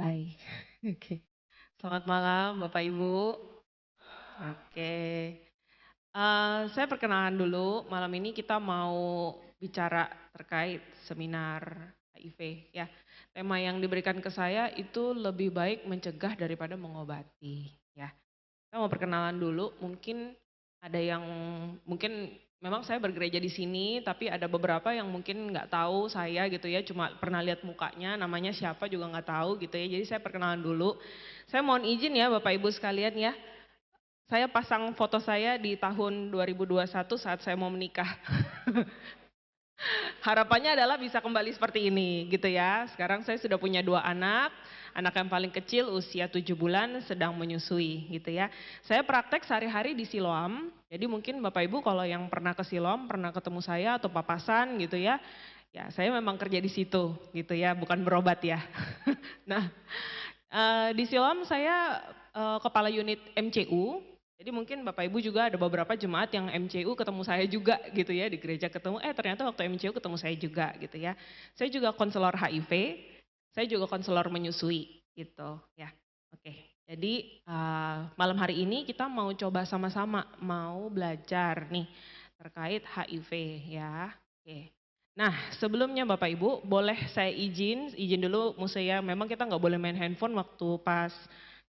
Baik, oke. Selamat malam Bapak Ibu. Oke, saya perkenalan dulu. Malam ini kita mau bicara terkait seminar HIV ya. Tema yang diberikan ke saya itu lebih baik mencegah daripada mengobati ya. Saya mau perkenalan dulu, mungkin ada yang mungkin memang saya bergereja di sini, tapi ada beberapa yang mungkin nggak tahu saya gitu ya, cuma pernah lihat mukanya, namanya siapa juga nggak tahu gitu ya. Jadi saya perkenalan dulu. Saya mohon izin ya Bapak Ibu sekalian ya. Saya pasang foto saya di tahun 2021 saat saya mau menikah. Harapannya adalah bisa kembali seperti ini gitu ya. Sekarang saya sudah punya 2 anak. Anak yang paling kecil usia 7 bulan sedang menyusui gitu ya. Saya praktek sehari-hari di Siloam. Jadi mungkin Bapak Ibu kalau yang pernah ke Siloam, pernah ketemu saya atau papasan gitu ya. Ya saya memang kerja di situ gitu ya, bukan berobat ya. Nah, di Siloam saya kepala unit MCU. Jadi mungkin Bapak Ibu juga ada beberapa jemaat yang MCU ketemu saya juga gitu ya, di gereja ketemu, ternyata waktu MCU ketemu saya juga gitu ya. Saya juga konselor HIV, saya juga konselor menyusui gitu ya. Oke, jadi malam hari ini kita mau coba sama-sama mau belajar nih terkait HIV ya. Oke. Nah, sebelumnya Bapak Ibu, boleh saya izin dulu Musea, memang kita nggak boleh main handphone waktu pas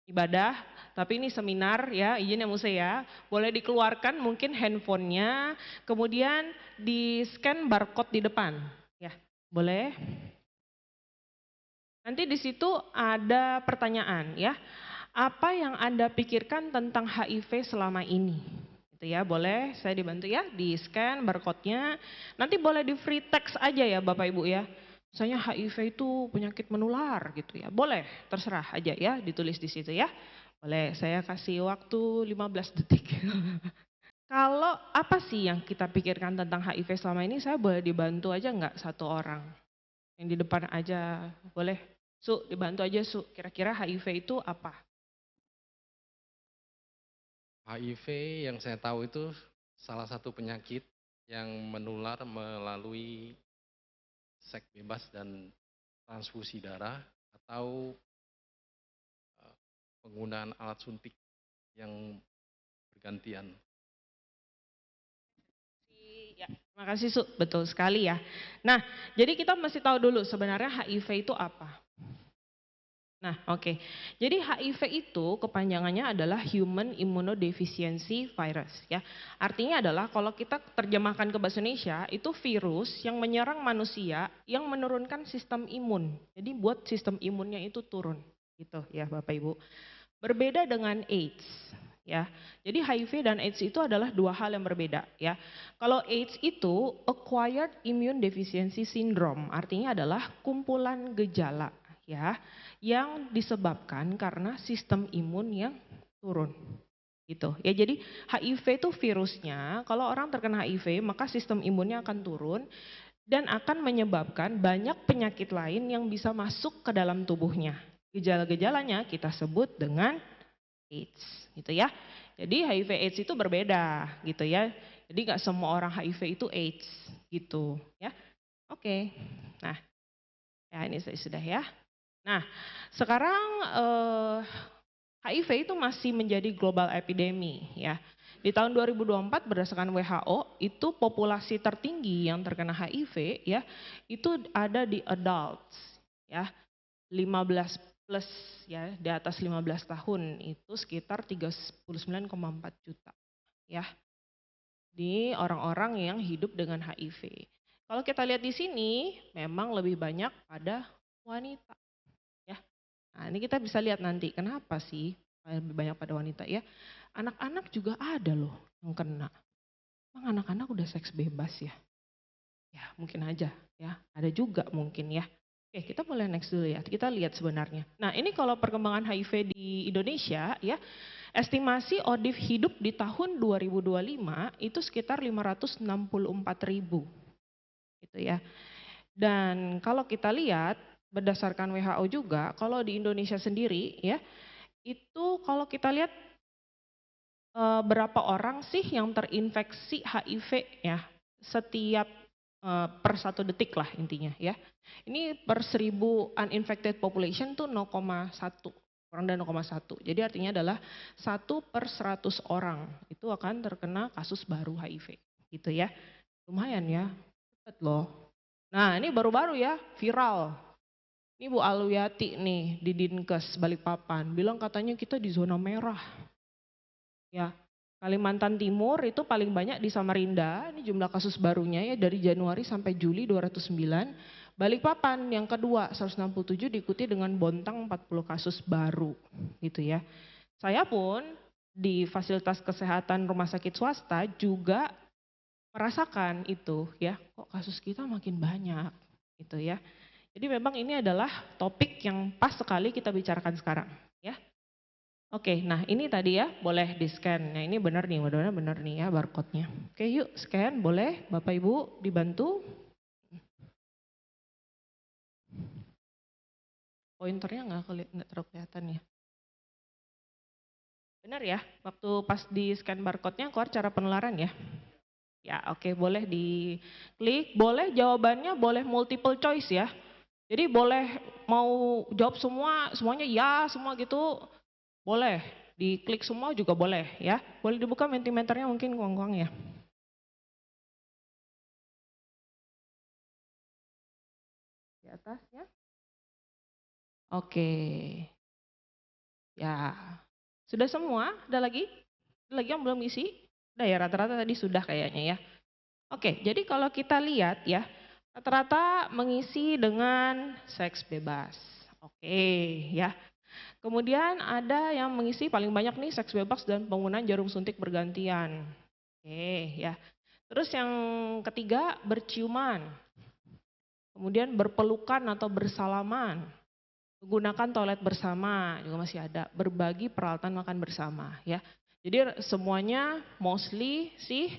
ibadah, tapi ini seminar ya, izin ya Musea, boleh dikeluarkan mungkin handphonenya, kemudian di-scan barcode di depan, ya, boleh. Nanti di situ ada pertanyaan ya, apa yang Anda pikirkan tentang HIV selama ini? Gitu ya, boleh saya dibantu ya, di-scan barcode-nya. Nanti boleh di free text aja ya Bapak Ibu ya. Misalnya HIV itu penyakit menular gitu ya. Boleh, terserah aja ya, ditulis di situ ya. Boleh, saya kasih waktu 15 detik. Kalau apa sih yang kita pikirkan tentang HIV selama ini, saya boleh dibantu aja nggak satu orang? Yang di depan aja, boleh. Su, dibantu aja Su, kira-kira HIV itu apa? HIV yang saya tahu itu salah satu penyakit yang menular melalui seks bebas dan transfusi darah atau penggunaan alat suntik yang bergantian. Ya, terima kasih Su, betul sekali ya. Nah, jadi kita mesti tahu dulu sebenarnya HIV itu apa. Nah, oke. Jadi HIV itu kepanjangannya adalah Human Immunodeficiency Virus ya. Artinya adalah kalau kita terjemahkan ke bahasa Indonesia, itu virus yang menyerang manusia yang menurunkan sistem imun. Jadi buat sistem imunnya itu turun. Gitu ya Bapak Ibu. Berbeda dengan AIDS ya. Jadi HIV dan AIDS itu adalah 2 hal yang berbeda ya. Kalau AIDS itu acquired immune deficiency syndrome, artinya adalah kumpulan gejala ya yang disebabkan karena sistem imun yang turun. Gitu. Ya jadi HIV itu virusnya, kalau orang terkena HIV maka sistem imunnya akan turun dan akan menyebabkan banyak penyakit lain yang bisa masuk ke dalam tubuhnya. Gejala-gejalanya kita sebut dengan AIDS, gitu ya. Jadi HIV AIDS itu berbeda, gitu ya. Jadi nggak semua orang HIV itu AIDS, gitu ya. Oke. Nah, ya ini saya sudah ya. Nah, sekarang HIV itu masih menjadi global epidemi ya. Di tahun 2024 berdasarkan WHO itu populasi tertinggi yang terkena HIV ya itu ada di adults ya 15 plus ya di atas 15 tahun itu sekitar 39,4 juta ya di orang-orang yang hidup dengan HIV. Kalau kita lihat di sini memang lebih banyak pada wanita ya. Nah, ini kita bisa lihat nanti kenapa sih lebih banyak pada wanita ya. Anak-anak juga ada loh yang kena. Emang anak-anak udah seks bebas ya? Ya mungkin aja ya, ada juga mungkin ya. Oke kita boleh next dulu ya, kita lihat sebenarnya. Nah ini kalau perkembangan HIV di Indonesia ya, estimasi ODIF hidup di tahun 2025 itu sekitar 564.000 gitu ya. Dan kalau kita lihat berdasarkan WHO juga, kalau di Indonesia sendiri ya, itu kalau kita lihat berapa orang sih yang terinfeksi HIV ya setiap per 1 detik lah intinya ya. Ini per 1000 uninfected population tuh 0,1, kurang dari 0,1. Jadi artinya adalah 1 per 100 orang itu akan terkena kasus baru HIV gitu ya. Lumayan ya, cepet loh. Nah ini baru-baru ya, viral. Ini Bu Alwiati nih di Dinkes Balikpapan, bilang katanya kita di zona merah. Ya, Kalimantan Timur itu paling banyak di Samarinda, ini jumlah kasus barunya ya dari Januari sampai Juli 209. Balikpapan yang kedua 167 diikuti dengan Bontang 40 kasus baru gitu ya. Saya pun di fasilitas kesehatan rumah sakit swasta juga merasakan itu ya, kok kasus kita makin banyak gitu ya. Jadi memang ini adalah topik yang pas sekali kita bicarakan sekarang ya. Oke, nah ini tadi ya boleh di scan. Nah ini benar nih, mudah-mudahan benar nih ya barcode-nya. Oke yuk scan, boleh Bapak Ibu dibantu. Pointernya nggak terlalu kelihatan ya. Benar ya, waktu pas di scan barcode-nya keluar cara penularan ya. Ya oke, boleh diklik, boleh jawabannya boleh multiple choice ya. Jadi boleh mau jawab semuanya ya semua gitu. Boleh, diklik semua juga boleh ya. Boleh dibuka Mentimeternya mungkin kuang-kuang ya. Di atasnya. Oke. Ya. Sudah semua? Ada lagi? Ada lagi yang belum isi? Udah ya, rata-rata tadi sudah kayaknya ya. Oke, jadi kalau kita lihat ya, rata-rata mengisi dengan seks bebas. Oke, ya. Kemudian ada yang mengisi paling banyak nih seks bebas dan penggunaan jarum suntik bergantian. Oke ya. Terus yang ketiga berciuman. Kemudian berpelukan atau bersalaman. Menggunakan toilet bersama juga masih ada. Berbagi peralatan makan bersama ya. Jadi semuanya mostly sih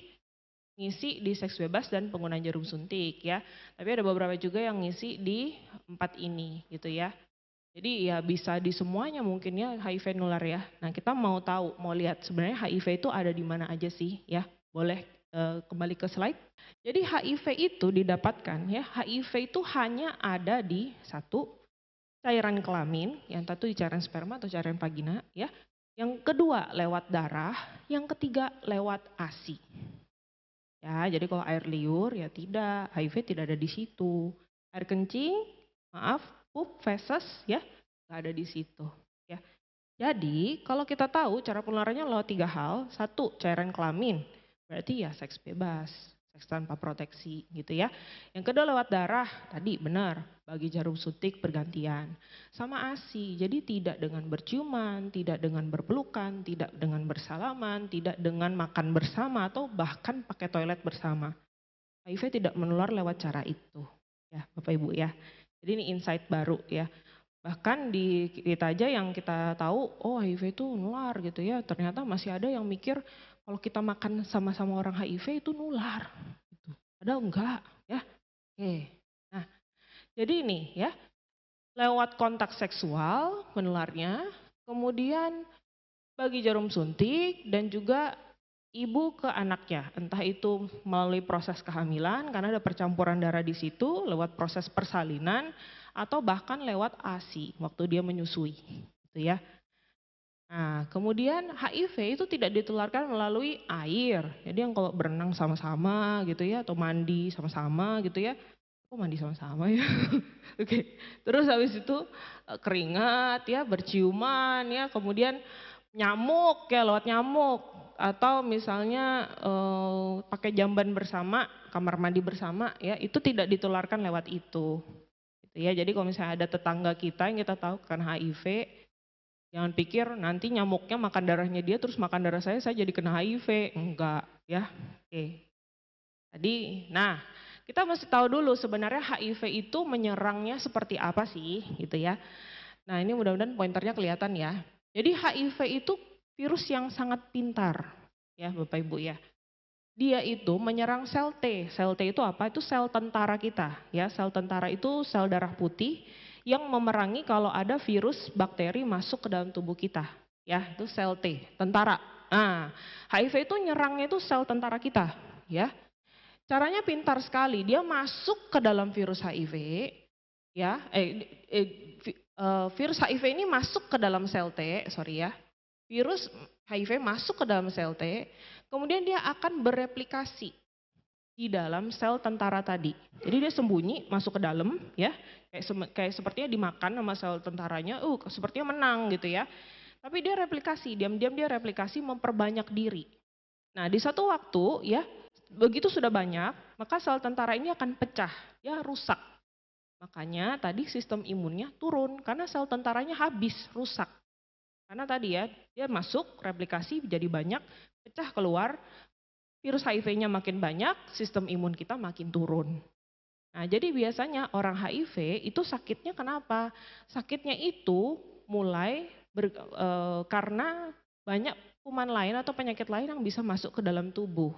ngisi di seks bebas dan penggunaan jarum suntik ya. Tapi ada beberapa juga yang ngisi di 4 ini gitu ya. Jadi ya bisa di semuanya mungkin ya HIV nular ya. Nah kita mau tahu, mau lihat sebenarnya HIV itu ada di mana aja sih ya. Boleh kembali ke slide. Jadi HIV itu didapatkan ya, HIV itu hanya ada di satu cairan kelamin, yang satu di cairan sperma atau cairan vagina ya. Yang kedua lewat darah, yang ketiga lewat ASI. Ya, jadi kalau air liur ya tidak, HIV tidak ada di situ. Air kencing, maaf, pup, feses ya, nggak ada di situ. Ya. Jadi kalau kita tahu cara penularannya lewat 3 hal, satu cairan kelamin, berarti ya seks bebas, seks tanpa proteksi gitu ya. Yang kedua lewat darah, tadi benar, bagi jarum suntik bergantian. Sama ASI, jadi tidak dengan berciuman, tidak dengan berpelukan, tidak dengan bersalaman, tidak dengan makan bersama atau bahkan pakai toilet bersama. HIV tidak menular lewat cara itu ya Bapak Ibu ya. Jadi ini insight baru ya. Bahkan di kita aja yang kita tahu, oh HIV itu nular gitu ya. Ternyata masih ada yang mikir kalau kita makan sama-sama orang HIV itu nular. Gitu. Padahal enggak ya. Oke. Nah, jadi ini ya, lewat kontak seksual menularnya, kemudian bagi jarum suntik dan juga ibu ke anaknya, entah itu melalui proses kehamilan karena ada percampuran darah di situ, lewat proses persalinan, atau bahkan lewat ASI waktu dia menyusui, gitu ya. Nah, kemudian HIV itu tidak ditularkan melalui air, jadi yang kalau berenang sama-sama gitu ya, atau mandi sama-sama gitu ya. Kok mandi sama-sama ya? Oke, terus habis itu keringat ya, berciuman ya, kemudian nyamuk ya lewat nyamuk atau misalnya pakai jamban bersama, kamar mandi bersama ya, itu tidak ditularkan lewat itu. Gitu ya. Jadi kalau misalnya ada tetangga kita yang kita tahu kan HIV, jangan pikir nanti nyamuknya makan darahnya dia terus makan darah saya jadi kena HIV. Enggak ya. Oke. Tadi, nah kita mesti tahu dulu sebenarnya HIV itu menyerangnya seperti apa sih gitu ya. Nah ini mudah-mudahan pointernya kelihatan ya. Jadi HIV itu virus yang sangat pintar ya Bapak Ibu ya. Dia itu menyerang sel T. Sel T itu apa? Itu sel tentara kita ya. Sel tentara itu sel darah putih yang memerangi kalau ada virus bakteri masuk ke dalam tubuh kita. Ya, itu sel T, tentara. Nah, HIV itu nyerangnya itu sel tentara kita ya. Caranya pintar sekali, dia masuk ke dalam virus HIV, ya, virus HIV ini masuk ke dalam sel T, sorry ya, virus HIV masuk ke dalam sel T, kemudian dia akan bereplikasi di dalam sel tentara tadi. Jadi dia sembunyi masuk ke dalam, ya, kayak sepertinya dimakan sama sel tentaranya, sepertinya menang gitu ya. Tapi dia replikasi, diam-diam dia replikasi memperbanyak diri. Nah, di satu waktu ya, begitu sudah banyak, maka sel tentara ini akan pecah, ya rusak. Makanya tadi sistem imunnya turun karena sel tentaranya habis, rusak. Karena tadi ya, dia masuk, replikasi jadi banyak, pecah keluar, virus HIV-nya makin banyak, sistem imun kita makin turun. Nah, jadi biasanya orang HIV itu sakitnya kenapa? Sakitnya itu mulai karena banyak kuman lain atau penyakit lain yang bisa masuk ke dalam tubuh.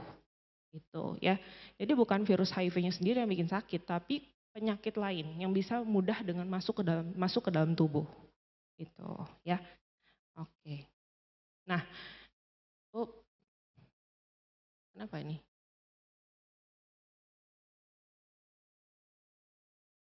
Gitu ya. Jadi bukan virus HIV-nya sendiri yang bikin sakit, tapi penyakit lain yang bisa mudah dengan masuk ke dalam tubuh. Gitu ya. Oke. Nah, kenapa ini?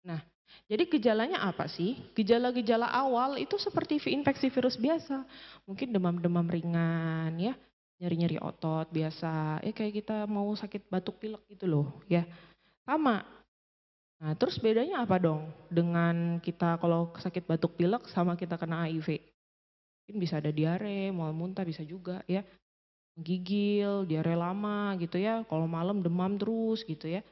Nah, jadi gejalanya apa sih? Gejala-gejala awal itu seperti infeksi virus biasa. Mungkin demam-demam ringan ya, nyeri-nyeri otot biasa. Ya kayak kita mau sakit batuk pilek gitu loh ya. Sama. Nah, terus bedanya apa dong dengan kita kalau sakit batuk pilek sama kita kena HIV? Mungkin bisa ada diare, mual muntah bisa juga ya. Menggigil, diare lama gitu ya. Kalau malam demam terus gitu ya.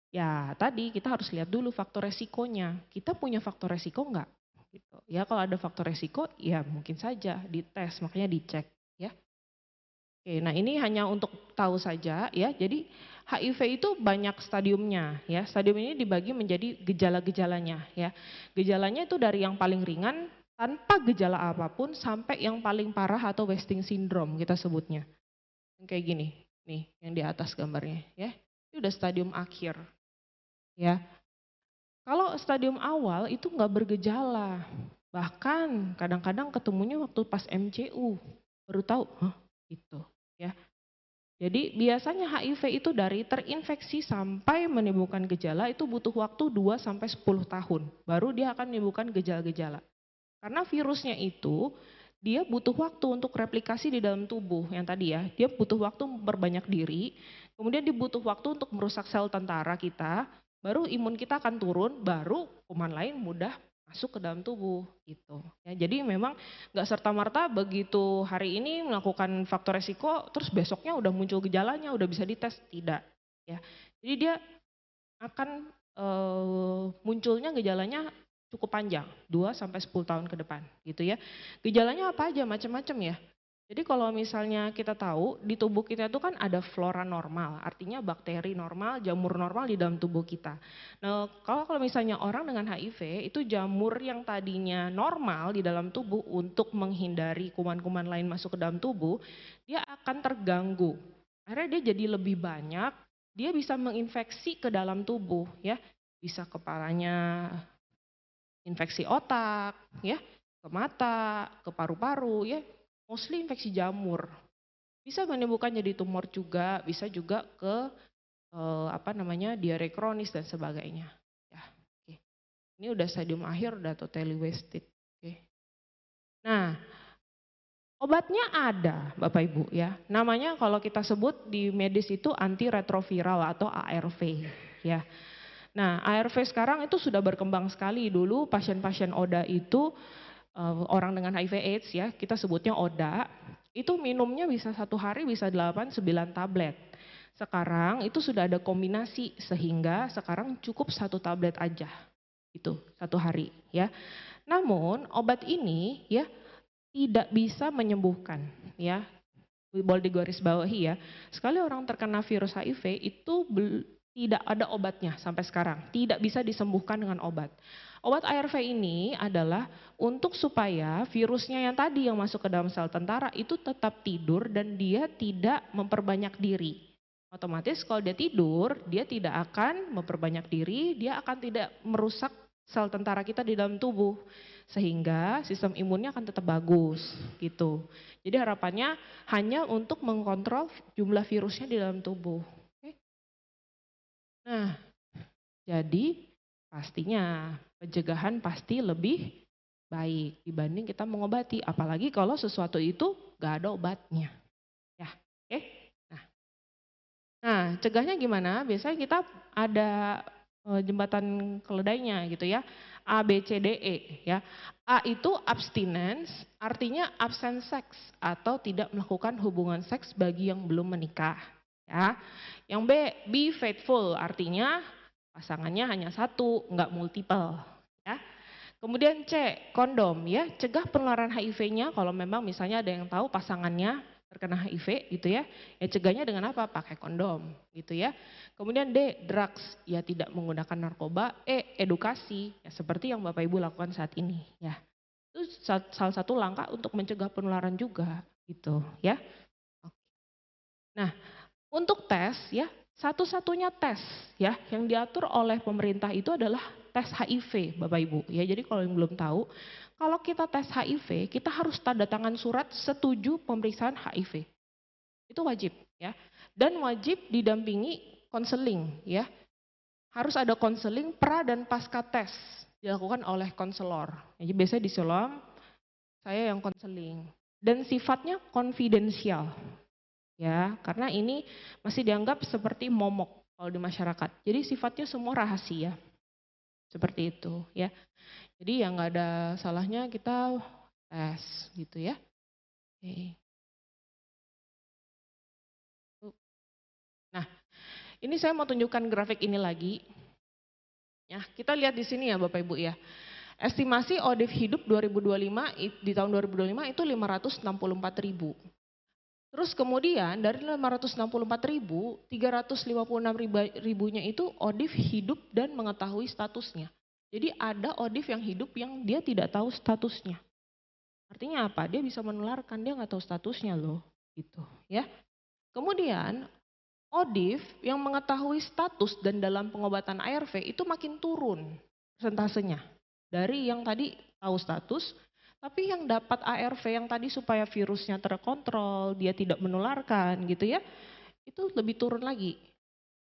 Ya tadi kita harus lihat dulu faktor resikonya. Kita punya faktor resiko enggak? Gitu. Ya kalau ada faktor resiko ya mungkin saja dites, makanya dicek ya. Oke, nah ini hanya untuk tahu saja ya. Jadi HIV itu banyak stadiumnya ya. Stadium ini dibagi menjadi gejala-gejalanya ya. Gejalanya itu dari yang paling ringan tanpa gejala apapun sampai yang paling parah atau wasting syndrome kita sebutnya. Kayak gini, nih yang di atas gambarnya ya. Ini udah stadium akhir ya. Kalau stadium awal itu nggak bergejala. Bahkan kadang-kadang ketemunya waktu pas MCU. Baru tahu, hah gitu ya. Jadi biasanya HIV itu dari terinfeksi sampai menimbulkan gejala itu butuh waktu 2 sampai 10 tahun. Baru dia akan menimbulkan gejala-gejala. Karena virusnya itu dia butuh waktu untuk replikasi di dalam tubuh yang tadi ya. Dia butuh waktu memperbanyak diri, kemudian dia butuh waktu untuk merusak sel tentara kita, baru imun kita akan turun, baru kuman lain mudah masuk ke dalam tubuh gitu. Ya, jadi memang nggak serta-merta begitu hari ini melakukan faktor resiko, terus besoknya udah muncul gejalanya, udah bisa dites, tidak. Ya, jadi dia akan munculnya gejalanya cukup panjang, 2 sampai 10 tahun ke depan gitu ya. Gejalanya apa aja? Macam-macam ya. Jadi kalau misalnya kita tahu di tubuh kita itu kan ada flora normal, artinya bakteri normal, jamur normal di dalam tubuh kita. Nah, kalau misalnya orang dengan HIV itu jamur yang tadinya normal di dalam tubuh untuk menghindari kuman-kuman lain masuk ke dalam tubuh, dia akan terganggu. Akhirnya dia jadi lebih banyak, dia bisa menginfeksi ke dalam tubuh ya. Bisa kepalanya infeksi otak, ya, ke mata, ke paru-paru, ya, mostly infeksi jamur. Bisa menimbulkan jadi tumor juga, bisa juga ke diare kronis dan sebagainya. Ya, oke. Ini udah stadium akhir, udah totally wasted. Oke. Nah, obatnya ada, Bapak Ibu ya. Namanya kalau kita sebut di medis itu antiretroviral atau ARV, ya. Nah, ARV sekarang itu sudah berkembang sekali. Dulu pasien-pasien ODA itu orang dengan HIV AIDS ya, kita sebutnya ODA, itu minumnya bisa 1 hari bisa 8-9 tablet. Sekarang itu sudah ada kombinasi sehingga sekarang cukup 1 tablet aja. Itu 1 hari ya. Namun obat ini ya tidak bisa menyembuhkan ya. Boleh digarisbawahi ya. Sekali orang terkena virus HIV itu tidak ada obatnya sampai sekarang, tidak bisa disembuhkan dengan obat. Obat ARV ini adalah untuk supaya virusnya yang tadi yang masuk ke dalam sel tentara itu tetap tidur dan dia tidak memperbanyak diri. Otomatis kalau dia tidur, dia tidak akan memperbanyak diri, dia akan tidak merusak sel tentara kita di dalam tubuh. Sehingga sistem imunnya akan tetap bagus gitu. Jadi harapannya hanya untuk mengkontrol jumlah virusnya di dalam tubuh. Nah, jadi pastinya pencegahan pasti lebih baik dibanding kita mengobati. Apalagi kalau sesuatu itu gak ada obatnya. Ya, oke? Nah, cegahnya gimana? Biasanya kita ada jembatan keledainya gitu ya. A, B, C, D, E ya. A itu abstinence, artinya absent seks atau tidak melakukan hubungan seks bagi yang belum menikah. Ya. Yang B, be faithful, artinya pasangannya hanya satu, nggak multiple. Ya. Kemudian C, kondom ya, cegah penularan HIV-nya kalau memang misalnya ada yang tahu pasangannya terkena HIV gitu ya, ya cegahnya dengan apa? Pakai kondom gitu ya. Kemudian D, drugs, ya tidak menggunakan narkoba. E, edukasi, ya seperti yang Bapak Ibu lakukan saat ini ya. Itu salah satu langkah untuk mencegah penularan juga gitu ya. Nah, untuk tes ya, satu-satunya tes ya yang diatur oleh pemerintah itu adalah tes HIV, Bapak Ibu. Ya, jadi kalau yang belum tahu, kalau kita tes HIV, kita harus tanda tangan surat setuju pemeriksaan HIV. Itu wajib ya. Dan wajib didampingi konseling ya. Harus ada konseling pra dan pasca tes dilakukan oleh konselor. Jadi biasanya di Siloam saya yang konseling. Dan sifatnya konfidensial. Ya, karena ini masih dianggap seperti momok kalau di masyarakat. Jadi sifatnya semua rahasia. Seperti itu ya. Jadi yang nggak ada salahnya kita tes gitu ya. Oke. Nah, ini saya mau tunjukkan grafik ini lagi. Ya, kita lihat di sini ya Bapak Ibu ya. Estimasi ODIF hidup 2025 di tahun 2025 itu 564.000. Terus kemudian dari 564.000, 356.000-nya itu ODIF hidup dan mengetahui statusnya. Jadi ada ODIF yang hidup yang dia tidak tahu statusnya. Artinya apa? Dia bisa menularkan, dia nggak tahu statusnya loh. Gitu ya. Kemudian ODIF yang mengetahui status dan dalam pengobatan ARV itu makin turun persentasenya. Dari yang tadi tahu status, tapi yang dapat ARV yang tadi supaya virusnya terkontrol, dia tidak menularkan gitu ya, itu lebih turun lagi.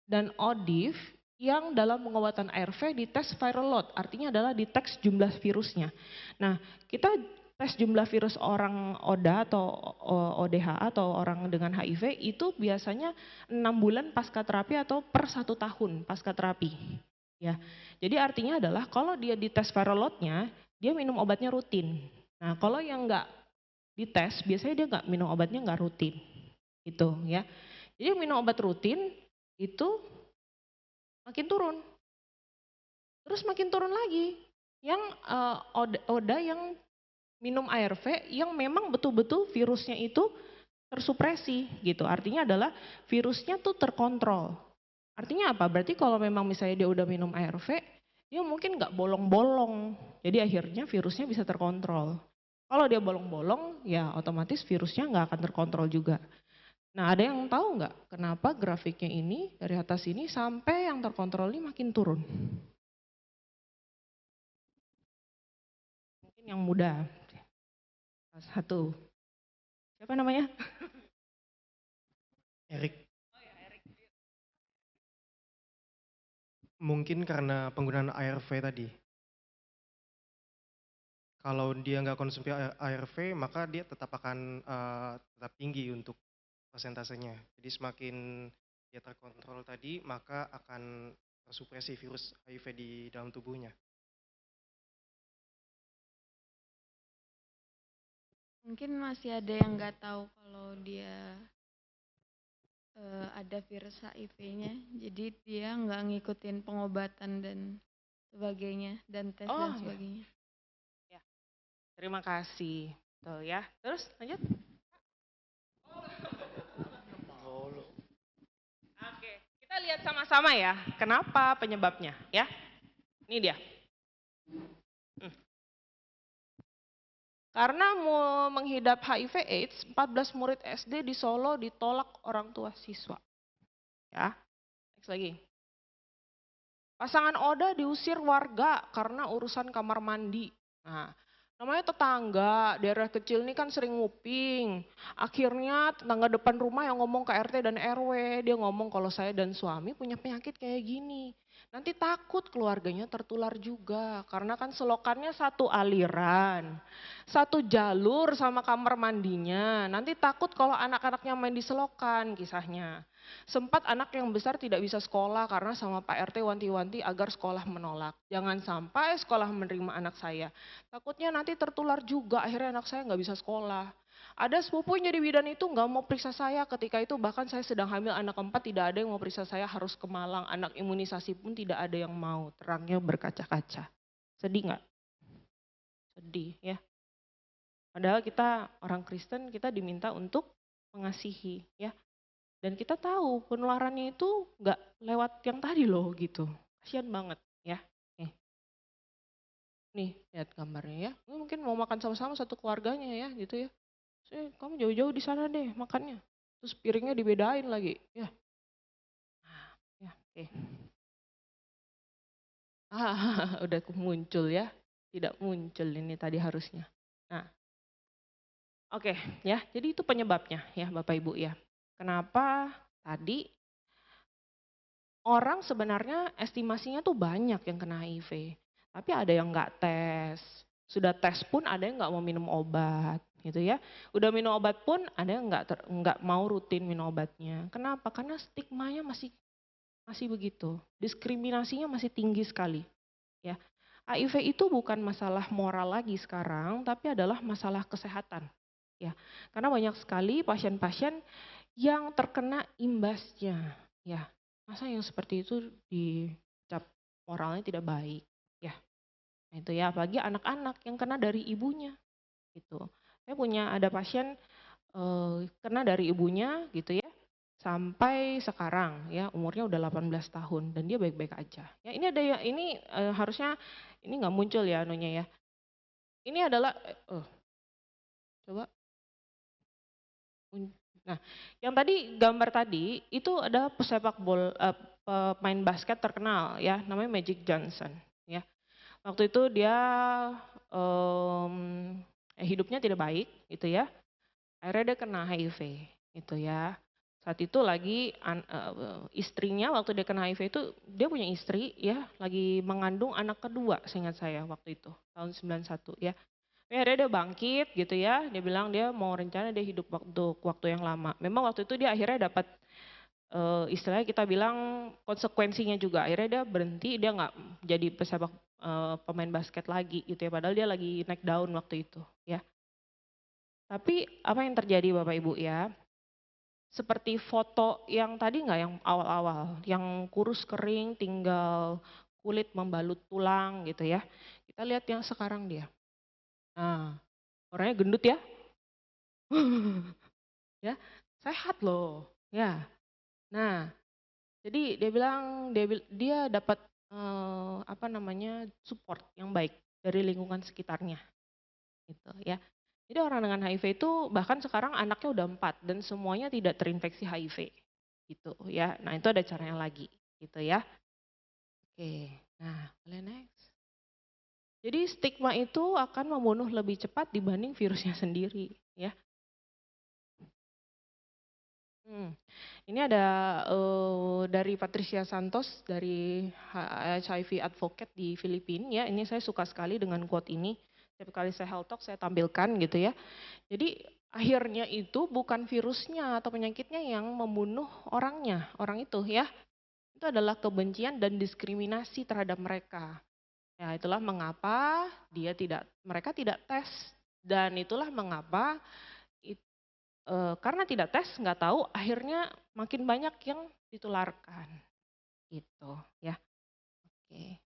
Dan ODIF yang dalam pengobatan ARV dites viral load, artinya adalah dites jumlah virusnya. Nah, kita tes jumlah virus orang ODA atau ODH atau orang dengan HIV itu biasanya 6 bulan pasca terapi atau per 1 tahun pasca terapi. Ya, jadi artinya adalah kalau dia dites viral load-nya, dia minum obatnya rutin. Nah, kalau yang nggak dites, biasanya dia nggak minum obatnya nggak rutin, gitu ya. Jadi minum obat rutin itu makin turun, terus makin turun lagi. Yang ODA yang minum ARV yang memang betul-betul virusnya itu tersupresi gitu. Artinya adalah virusnya tuh terkontrol. Artinya apa? Berarti kalau memang misalnya dia udah minum ARV, dia mungkin nggak bolong-bolong. Jadi akhirnya virusnya bisa terkontrol. Kalau dia bolong-bolong, ya otomatis virusnya nggak akan terkontrol juga. Nah, ada yang tahu nggak kenapa grafiknya ini dari atas ini sampai yang terkontrol ini makin turun? Mungkin yang muda. Satu. Siapa namanya? Erik. Mungkin karena penggunaan ARV tadi. Kalau dia nggak konsumsi ARV, maka dia tetap akan tetap tinggi untuk persentasenya. Jadi semakin dia terkontrol tadi, maka akan tersupresi virus HIV di dalam tubuhnya. Mungkin masih ada yang nggak tahu kalau dia ada virus HIV-nya, jadi dia nggak ngikutin pengobatan dan sebagainya dan tes dan Oh, sebagainya. ya. Terima kasih. Tuh ya. Terus lanjut. Oke, kita lihat sama-sama ya. Kenapa penyebabnya ya? Ini dia. Karena mau menghidap HIV AIDS, 14 murid SD di Solo ditolak orang tua siswa. Ya, next lagi. Pasangan Oda diusir warga karena urusan kamar mandi. Nah, Namanya tetangga, daerah kecil ini kan sering nguping. Akhirnya tetangga depan rumah yang ngomong ke RT dan RW, dia ngomong kalau saya dan suami punya penyakit kayak gini. Nanti takut keluarganya tertular juga, karena kan selokannya satu aliran, satu jalur sama kamar mandinya. Nanti takut kalau anak-anaknya main di selokan kisahnya. Sempat anak yang besar tidak bisa sekolah karena sama Pak RT wanti-wanti agar sekolah menolak. Jangan sampai sekolah menerima anak saya. Takutnya nanti tertular juga, akhirnya anak saya nggak bisa sekolah. Ada sepupu yang jadi bidan itu nggak mau periksa saya ketika itu, bahkan saya sedang hamil anak keempat, tidak ada yang mau periksa saya, harus ke Malang. Anak imunisasi pun tidak ada yang mau, terangnya berkaca-kaca. Sedih nggak? Sedih ya. Padahal kita orang Kristen, kita diminta untuk mengasihi ya. Dan kita tahu penularannya itu nggak lewat yang tadi loh gitu. Kasian banget ya. Nih, lihat gambarnya ya. Ini mungkin mau makan sama-sama satu keluarganya ya gitu ya. Kamu jauh-jauh di sana deh makannya. Terus piringnya dibedain lagi. Ya, ya oke. Udah muncul ya. Tidak muncul ini tadi harusnya. Nah, oke ya. Jadi itu penyebabnya ya Bapak Ibu ya. Kenapa tadi orang sebenarnya estimasinya tuh banyak yang kena HIV. Tapi ada yang nggak tes. Sudah tes pun ada yang nggak mau minum obat gitu ya. Udah minum obat pun ada yang nggak mau rutin minum obatnya. Kenapa? Karena stigmanya masih begitu. Diskriminasinya masih tinggi sekali. Ya. HIV itu bukan masalah moral lagi sekarang, tapi adalah masalah kesehatan. Ya. Karena banyak sekali pasien-pasien yang terkena imbasnya. Ya. Masa yang seperti itu dicap moralnya tidak baik. Ya. Nah, itu ya, apalagi anak-anak yang kena dari ibunya gitu. Saya punya ada pasien kena dari ibunya gitu ya, sampai sekarang ya umurnya udah 18 tahun dan dia baik-baik aja. Ya ini ada ya, ini harusnya ini nggak muncul ya anunya ya. Ini adalah coba. Nah, yang tadi gambar tadi itu ada pemain basket terkenal ya, namanya Magic Johnson ya. Waktu itu dia hidupnya tidak baik gitu ya. Akhirnya dia kena HIV gitu ya. Saat itu lagi istrinya waktu dia kena HIV itu dia punya istri ya, lagi mengandung anak kedua seingat saya waktu itu tahun 91 ya. Akhirnya dia bangkit gitu ya, dia bilang dia mau rencana dia hidup waktu yang lama. Memang waktu itu dia akhirnya dapat istilahnya kita bilang konsekuensinya juga. Akhirnya dia berhenti, dia nggak jadi pemain basket lagi gitu ya. Padahal dia lagi naik daun waktu itu ya. Tapi apa yang terjadi Bapak Ibu ya? Seperti foto yang tadi nggak yang awal-awal, yang kurus kering tinggal kulit membalut tulang gitu ya. Kita lihat yang sekarang dia. Nah, orangnya gendut ya. Ya, sehat loh. Ya. Nah, jadi dia bilang dia dapat apa namanya support yang baik dari lingkungan sekitarnya gitu ya. Jadi orang dengan HIV itu bahkan sekarang anaknya udah 4 dan semuanya tidak terinfeksi HIV gitu ya. Nah itu ada caranya lagi gitu ya. Oke, nah boleh next. Jadi stigma itu akan membunuh lebih cepat dibanding virusnya sendiri ya. Ini ada dari Patricia Santos dari HIV Advocate di Filipina ya. Ini saya suka sekali dengan quote ini. Setiap kali saya health talk saya tampilkan gitu ya. Jadi akhirnya itu bukan virusnya atau penyakitnya yang membunuh orangnya, orang itu ya. Itu adalah kebencian dan diskriminasi terhadap mereka. Ya, itulah mengapa mereka tidak tes dan itulah mengapa karena tidak tes nggak tahu akhirnya makin banyak yang ditularkan gitu ya. Oke.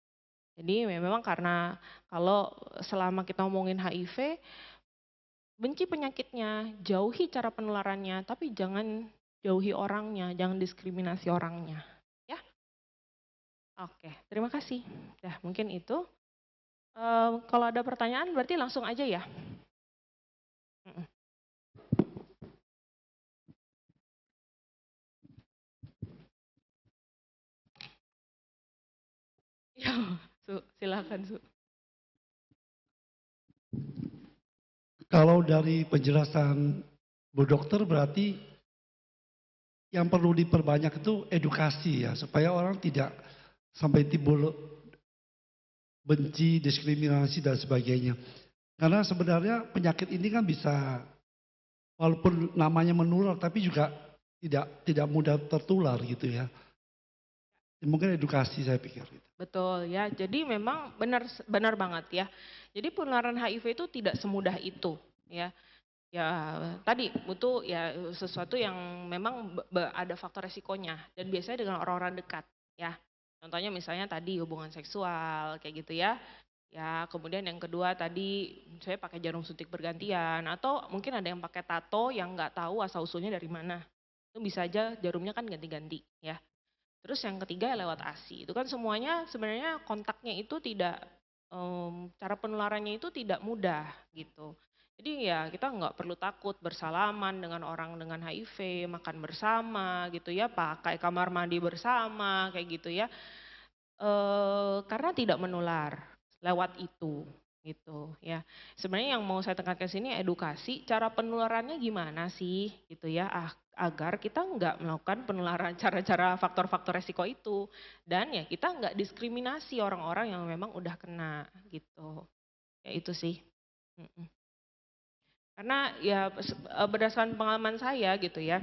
Jadi memang karena kalau selama kita ngomongin HIV, benci penyakitnya, jauhi cara penularannya, tapi jangan jauhi orangnya, jangan diskriminasi orangnya. Ya, oke, terima kasih. Dah, mungkin itu. Kalau ada pertanyaan berarti langsung aja ya. Ya, Su, silakan Su. Kalau dari penjelasan Bu Dokter berarti yang perlu diperbanyak itu edukasi ya, supaya orang tidak sampai timbul benci, diskriminasi dan sebagainya. Karena sebenarnya penyakit ini kan bisa walaupun namanya menular tapi juga tidak mudah tertular gitu ya. Mungkin edukasi saya pikir. Betul ya. Jadi memang benar benar banget ya. Jadi penularan HIV itu tidak semudah itu ya. Ya tadi butuh ya sesuatu yang memang ada faktor resikonya dan biasanya dengan orang-orang dekat ya. Contohnya misalnya tadi hubungan seksual kayak gitu ya. Ya, kemudian yang kedua tadi saya pakai jarum suntik bergantian atau mungkin ada yang pakai tato yang nggak tahu asal usulnya dari mana. Itu bisa aja jarumnya kan ganti-ganti ya. Terus yang ketiga lewat ASI. Itu kan semuanya sebenarnya kontaknya itu tidak cara penularannya itu tidak mudah gitu. Jadi ya kita nggak perlu takut bersalaman dengan orang dengan HIV, makan bersama gitu ya, pakai kamar mandi bersama kayak gitu ya. Karena tidak menular lewat itu gitu ya. Sebenarnya yang mau saya tekankan sini edukasi cara penularannya gimana sih gitu ya agar kita nggak melakukan penularan cara-cara faktor-faktor resiko itu dan ya kita nggak diskriminasi orang-orang yang memang udah kena gitu. Ya itu sih. Mm-mm. Karena ya berdasarkan pengalaman saya gitu ya.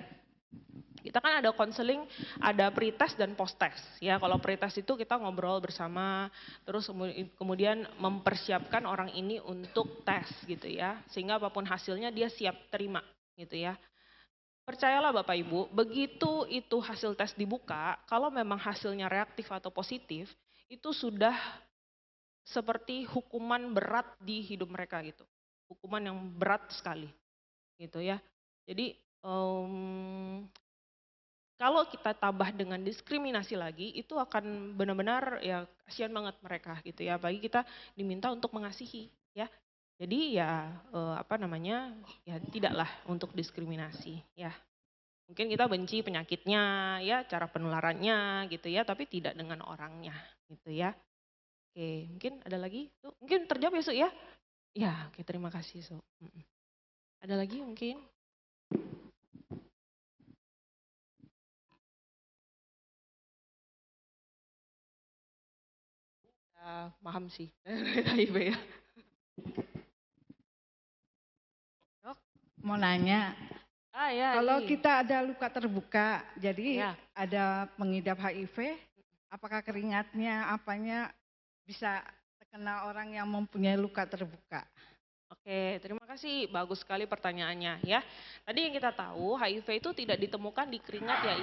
Kita kan ada konseling, ada pretest dan post-test. Ya, kalau pretest itu kita ngobrol bersama, terus kemudian mempersiapkan orang ini untuk tes gitu ya, sehingga apapun hasilnya dia siap terima gitu ya. Percayalah Bapak Ibu, begitu itu hasil tes dibuka, kalau memang hasilnya reaktif atau positif, itu sudah seperti hukuman berat di hidup mereka gitu. Hukuman yang berat sekali gitu ya. Jadi kalau kita tambah dengan diskriminasi lagi, itu akan benar-benar ya kasihan banget mereka gitu ya. Apalagi kita diminta untuk mengasihi ya. Jadi ya apa namanya ya tidaklah untuk diskriminasi ya. Mungkin kita benci penyakitnya ya, cara penularannya gitu ya, tapi tidak dengan orangnya gitu ya. Oke, mungkin ada lagi? Su? Mungkin terjawab ya Su ya? Ya, oke terima kasih Su. Ada lagi mungkin? Paham sih HIV ya. Dok, mau nanya, Ya, kalau ini. kita ada luka terbuka, jadi Ya. ada pengidap HIV, apakah keringatnya, apanya bisa terkena orang yang mempunyai luka terbuka? Oke, terima kasih. Bagus sekali pertanyaannya ya. Tadi yang kita tahu HIV itu tidak ditemukan di keringat ya,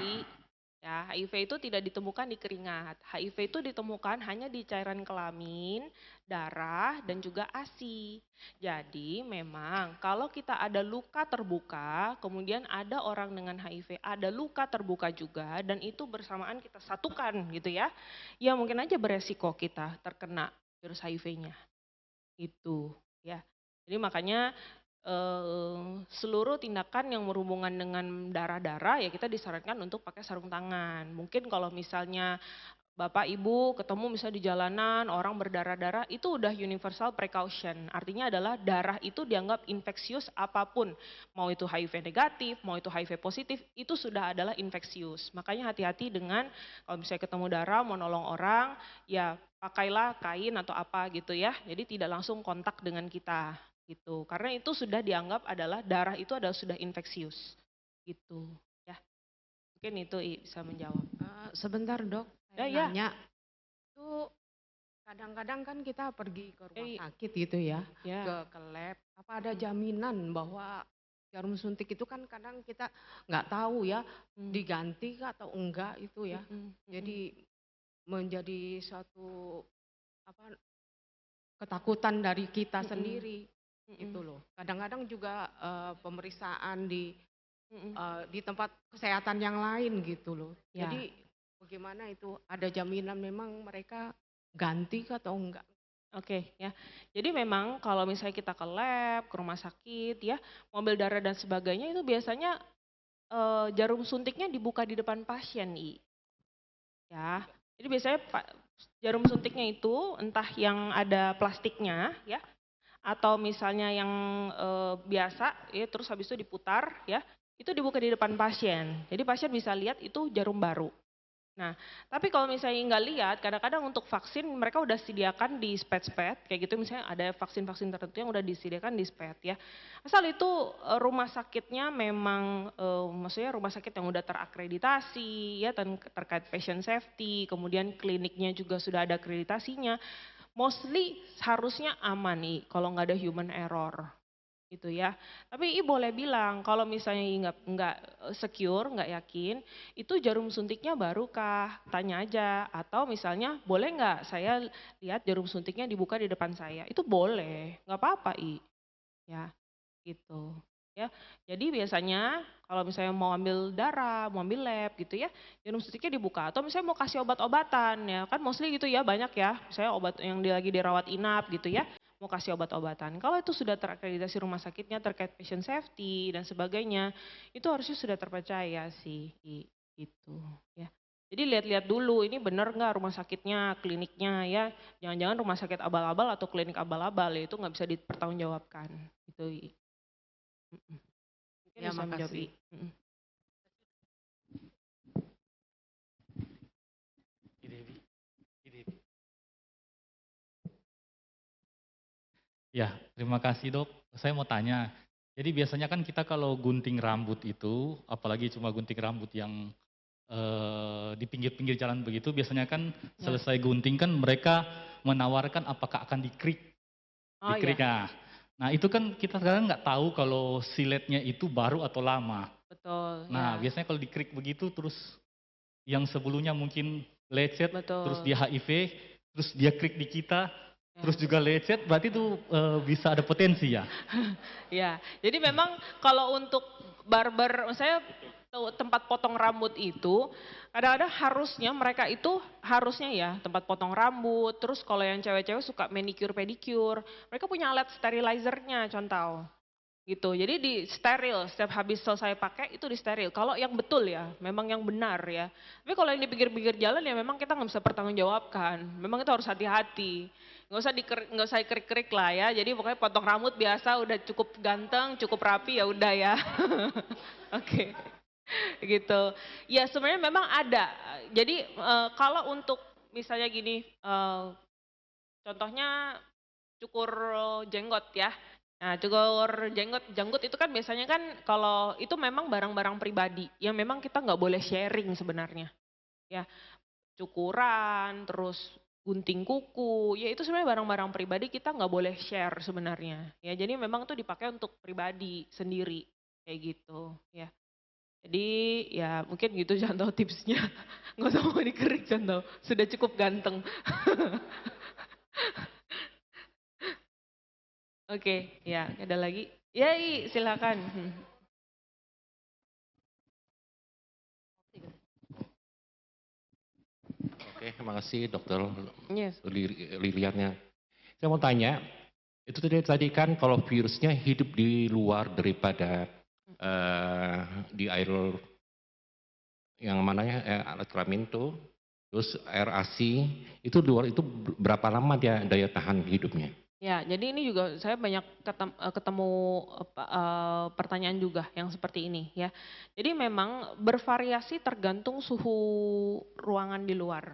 Ya, HIV itu tidak ditemukan di keringat. HIV itu ditemukan hanya di cairan kelamin, darah, dan juga ASI. Jadi memang kalau kita ada luka terbuka, kemudian ada orang dengan HIV ada luka terbuka juga, dan itu bersamaan kita satukan gitu ya. Ya mungkin aja beresiko kita terkena virus HIV-nya. Itu ya. Jadi makanya seluruh tindakan yang berhubungan dengan darah-darah ya kita disarankan untuk pakai sarung tangan. Mungkin kalau misalnya Bapak Ibu ketemu misalnya di jalanan orang berdarah-darah itu udah universal precaution. Artinya adalah darah itu dianggap infeksius apapun. Mau itu HIV negatif, mau itu HIV positif, itu sudah adalah infeksius. Makanya hati-hati dengan kalau misalnya ketemu darah mau nolong orang, ya pakailah kain atau apa gitu ya. Jadi tidak langsung kontak dengan kita gitu. Karena itu sudah dianggap adalah darah itu adalah sudah infeksius gitu ya. Mungkin itu bisa menjawab. Sebentar dok, Ya, saya ya. nanya. Itu kadang-kadang kan kita pergi ke rumah sakit gitu ya, Ya. ke lab. Apa ada jaminan bahwa jarum suntik itu kan kadang kita nggak tahu ya diganti atau enggak itu ya. Jadi menjadi suatu apa ketakutan dari kita sendiri itu loh. Kadang-kadang juga pemeriksaan di tempat kesehatan yang lain gitu loh. Ya. Jadi bagaimana itu ada jaminan memang mereka ganti atau enggak? Oke ya. Jadi memang kalau misalnya kita ke lab, ke rumah sakit ya, mobil darah dan sebagainya itu biasanya jarum suntiknya dibuka di depan pasien, Ya. Jadi biasanya jarum suntiknya itu entah yang ada plastiknya ya atau misalnya yang biasa ya terus habis itu diputar ya, itu dibuka di depan pasien. Jadi pasien bisa lihat itu jarum baru. Nah, tapi kalau misalnya nggak lihat, kadang-kadang untuk vaksin mereka udah sediakan di spet-spet, kayak gitu misalnya ada vaksin-vaksin tertentu yang udah disediakan di spet ya. Asal itu rumah sakitnya memang, maksudnya rumah sakit yang udah terakreditasi ya, terkait patient safety, kemudian kliniknya juga sudah ada akreditasinya, mostly harusnya aman nih kalau nggak ada human error gitu ya. Tapi boleh bilang kalau misalnya nggak secure, nggak yakin, itu jarum suntiknya baru kah? Tanya aja. Atau misalnya boleh nggak saya lihat jarum suntiknya dibuka di depan saya? Itu boleh, nggak apa-apa ya gitu. Ya, jadi biasanya kalau misalnya mau ambil darah, mau ambil lab gitu ya, jarum suntiknya dibuka. Atau misalnya mau kasih obat-obatan ya, kan mostly gitu ya banyak ya, misalnya obat yang lagi dirawat inap gitu ya, mau kasih obat-obatan. Kalau itu sudah terakreditasi rumah sakitnya terkait patient safety dan sebagainya, itu harusnya sudah terpercaya sih gitu ya. Jadi lihat-lihat dulu ini benar nggak rumah sakitnya, kliniknya ya. Jangan-jangan rumah sakit abal-abal atau klinik abal-abal ya itu nggak bisa dipertanggungjawabkan gitu. Mungkin Ya, bisa menjawab. makasih. Ya, terima kasih dok. Saya mau tanya, jadi biasanya kan kita kalau gunting rambut itu, apalagi cuma gunting rambut yang di pinggir-pinggir jalan begitu, biasanya kan selesai gunting kan mereka menawarkan apakah akan dikrik. Oh Dikrik. iya, Nah itu kan kita sekarang nggak tahu kalau siletnya itu baru atau lama. betul. Nah Ya, biasanya kalau dikrik begitu terus yang sebelumnya mungkin lecet, terus betul. dia HIV, terus dia krik di kita, Ya. terus juga lecet, berarti itu bisa ada potensi ya? Ya, jadi memang kalau untuk barber, saya tempat potong rambut itu, kadang-kadang harusnya mereka itu harusnya ya tempat potong rambut, terus kalau yang cewek-cewek suka manicure pedicure, mereka punya alat sterilizernya contoh. Gitu, jadi di steril, setiap habis selesai pakai itu di steril. Kalau yang betul ya, memang yang benar ya. Tapi kalau yang di pinggir-pinggir jalan ya memang kita nggak bisa pertanggungjawabkan. Memang itu harus hati-hati. Nggak usah dikerik-kerik lah ya. Jadi pokoknya potong rambut biasa udah cukup ganteng, cukup rapi ya udah ya. Oke, gitu. Ya sebenarnya memang ada. Jadi kalau untuk misalnya gini, contohnya cukur jenggot ya. Nah, cukur janggut itu kan biasanya kan kalau itu memang barang-barang pribadi yang memang kita nggak boleh sharing sebenarnya. Ya, cukuran, terus gunting kuku, ya itu sebenarnya barang-barang pribadi kita nggak boleh share sebenarnya. Ya, jadi memang itu dipakai untuk pribadi sendiri kayak gitu. Ya, jadi ya mungkin gitu contoh tipsnya. Nggak usah mau dikerik contoh, sudah cukup ganteng. Oke, ya ada lagi? Ya, silakan. Oke, makasih dokter Yes. Liliannya. Saya mau tanya, itu tadi kan kalau virusnya hidup di luar daripada di air yang mananya alat kelamin itu, terus air ASI, itu di luar itu berapa lama dia daya tahan hidupnya? Ya, jadi ini juga saya banyak ketemu pertanyaan juga yang seperti ini ya. Jadi memang bervariasi tergantung suhu ruangan di luar,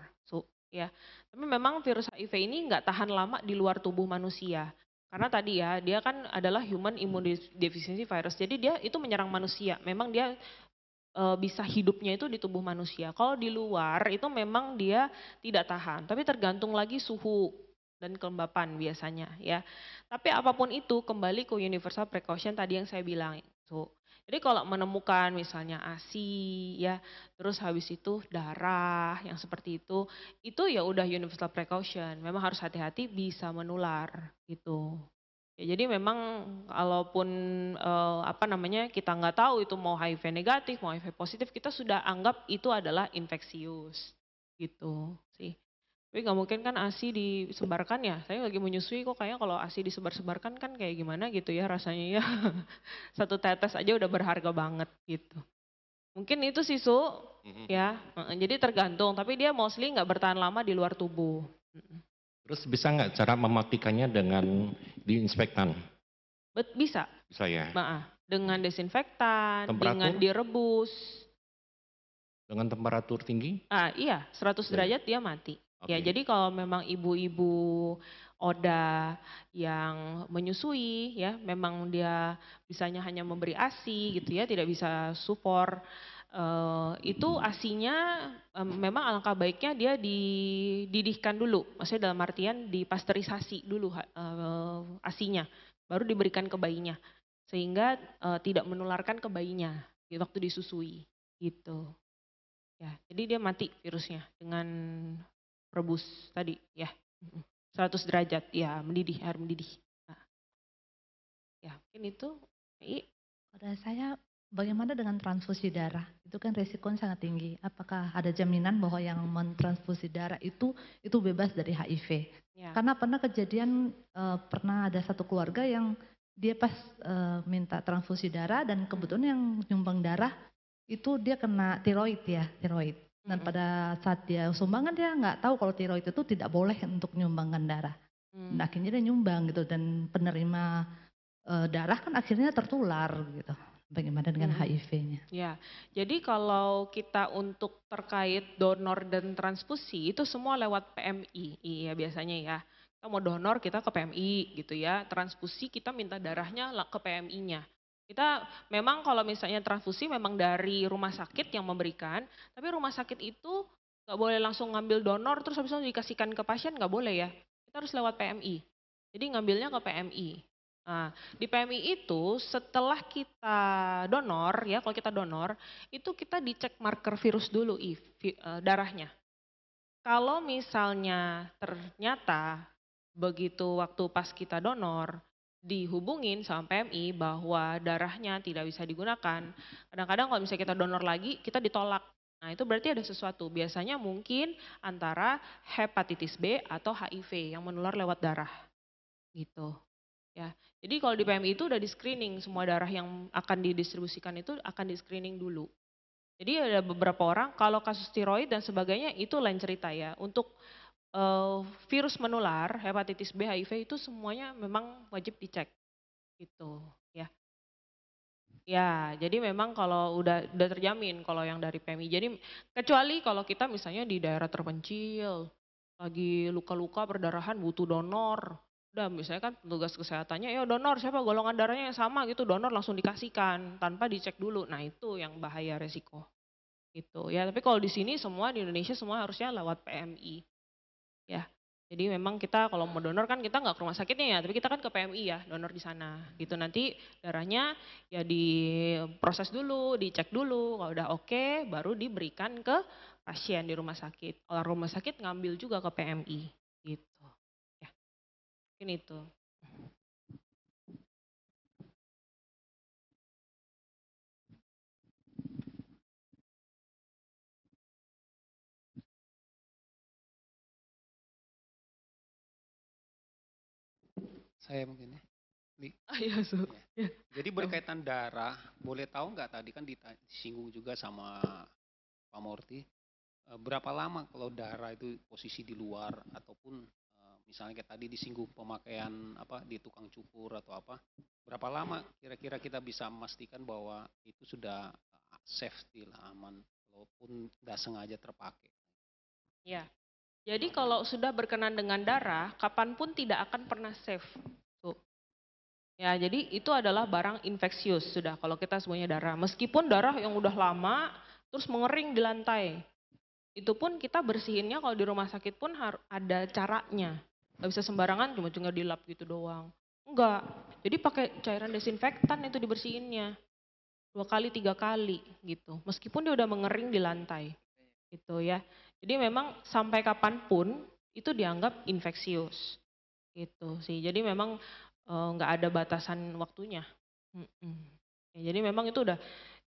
ya. Tapi memang virus HIV ini nggak tahan lama di luar tubuh manusia. Karena tadi ya, dia kan adalah human immunodeficiency virus. Jadi dia itu menyerang manusia. Memang dia bisa hidupnya itu di tubuh manusia. Kalau di luar itu memang dia tidak tahan. Tapi tergantung lagi suhu dan kelembapan biasanya ya. Tapi apapun itu kembali ke universal precaution tadi yang saya bilang. Jadi kalau menemukan misalnya ASI ya, terus habis itu darah yang seperti itu ya udah universal precaution. Memang harus hati-hati bisa menular gitu. Ya, jadi memang kalaupun apa namanya kita nggak tahu itu mau HIV negatif, mau HIV positif, kita sudah anggap itu adalah infeksius gitu sih. Tapi nggak mungkin kan ASI disebarkan ya. Saya lagi menyusui kok kayaknya kalau ASI disebar-sebarkan kan kayak gimana gitu ya rasanya ya. Satu tetes aja udah berharga banget gitu. Mungkin itu sih ya. Jadi tergantung. Tapi dia mostly nggak bertahan lama di luar tubuh. Terus bisa nggak cara mematikannya dengan diinspektan? Bisa, Bisa ya? dengan desinfektan, dengan Temperatur? direbus. Dengan temperatur tinggi? Iya, 100 Bisa ya? derajat dia mati. Ya, Oke. jadi kalau memang ibu-ibu ODA yang menyusui ya, memang dia bisanya hanya memberi ASI gitu ya, tidak bisa supor. Itu ASINya memang alangkah baiknya dia dididihkan dulu, maksudnya dalam artian dipasteurisasi dulu ASINya, baru diberikan ke bayinya, sehingga tidak menularkan ke bayinya waktu disusui gitu. Ya, jadi dia mati virusnya dengan rebus tadi ya. 100 derajat ya, mendidih, air mendidih. Nah, ya, mungkin itu. Pada saya, bagaimana dengan transfusi darah? Itu kan resikonya sangat tinggi. Apakah ada jaminan bahwa yang mentransfusi darah itu bebas dari HIV? Ya. Karena pernah kejadian, pernah ada satu keluarga yang dia pas minta transfusi darah dan kebetulan yang nyumbang darah itu dia kena tiroid ya, tiroid. Dan pada saat dia sumbangan dia nggak tahu kalau tiroid itu tidak boleh untuk nyumbangkan darah. Nah, akhirnya dia nyumbang gitu dan penerima darah kan akhirnya tertular gitu. Bagaimana dengan HIV-nya? Ya, jadi kalau kita untuk terkait donor dan transfusi itu semua lewat PMI, iya biasanya ya. Kita mau donor kita ke PMI gitu ya, transfusi kita minta darahnya ke PMI-nya. Kita memang kalau misalnya transfusi memang dari rumah sakit yang memberikan, tapi rumah sakit itu nggak boleh langsung ngambil donor terus habis itu dikasihkan ke pasien, nggak boleh ya. Kita harus lewat PMI. Jadi ngambilnya ke PMI. Nah, di PMI itu setelah kita donor ya, kalau kita donor itu kita dicek marker virus dulu darahnya. Kalau misalnya ternyata begitu waktu pas kita donor dihubungin sama PMI bahwa darahnya tidak bisa digunakan, kadang-kadang kalau misalnya kita donor lagi kita ditolak. Nah, itu berarti ada sesuatu. Biasanya mungkin antara hepatitis B atau HIV yang menular lewat darah. Gitu. Ya. Jadi kalau di PMI itu udah di screening, semua darah yang akan didistribusikan itu akan di screening dulu. Jadi ada beberapa orang, kalau kasus tiroid dan sebagainya itu lain cerita ya. Untuk virus menular, hepatitis B, HIV itu semuanya memang wajib dicek. Gitu ya. Ya, jadi memang kalau udah terjamin kalau yang dari PMI. Jadi kecuali kalau kita misalnya di daerah terpencil, lagi luka-luka perdarahan butuh donor. Udah misalnya kan petugas kesehatannya, ya donor siapa golongan darahnya yang sama gitu, donor langsung dikasihkan tanpa dicek dulu. Nah itu yang bahaya resiko. Gitu ya, tapi kalau di sini semua di Indonesia semua harusnya lewat PMI. Ya, jadi memang kita kalau mau donor kan kita nggak ke rumah sakitnya ya, tapi kita kan ke PMI ya, donor di sana. Gitu nanti darahnya ya diproses dulu, dicek dulu, kalau udah oke baru diberikan ke pasien di rumah sakit. Kalau rumah sakit ngambil juga ke PMI gitu. Ya, mungkin itu. Saya mungkin ya. Iya, Su. Ya. Jadi berkaitan darah, boleh tahu nggak tadi kan disinggung juga sama Pak Murti, berapa lama kalau darah itu posisi di luar ataupun misalnya kayak tadi disinggung pemakaian apa di tukang cukur atau apa, berapa lama kira-kira kita bisa memastikan bahwa itu sudah safety lah, aman, walaupun nggak sengaja terpakai. Ya, jadi kalau sudah berkenan dengan darah, kapanpun tidak akan pernah safe. Tuh. Ya, jadi itu adalah barang infeksius sudah kalau kita semuanya darah. Meskipun darah yang udah lama terus mengering di lantai. Itu pun kita bersihinnya kalau di rumah sakit pun ada caranya. Gak bisa sembarangan cuma dilap gitu doang. Enggak. Jadi pakai cairan desinfektan itu dibersihinnya. 2 kali 3 kali gitu. Meskipun dia udah mengering di lantai. Gitu ya. Jadi memang sampai kapanpun itu dianggap infeksius. Gitu sih. Jadi memang nggak ada batasan waktunya. Ya, jadi memang itu udah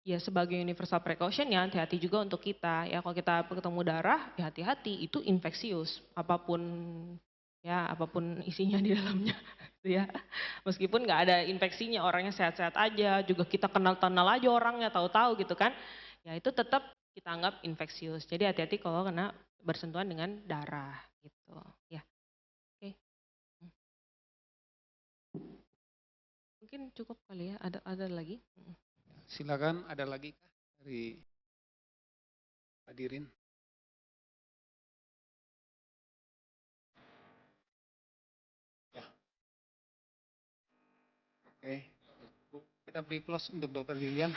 ya sebagai universal precaution ya hati-hati juga untuk kita. Ya kalau kita ketemu darah ya hati-hati itu infeksius. Apapun isinya di dalamnya. Gitu ya. Meskipun nggak ada infeksinya orangnya sehat-sehat aja. Juga kita kenal-kenal aja orangnya tahu-tahu gitu kan. Ya itu tetap kita anggap infeksius. Jadi hati-hati kalau kena bersentuhan dengan darah gitu ya. Mungkin cukup kali ya, ada lagi? Silakan, ada lagi kah dari hadirin? Ya. Oke, kita beri close untuk Dr. Lilian.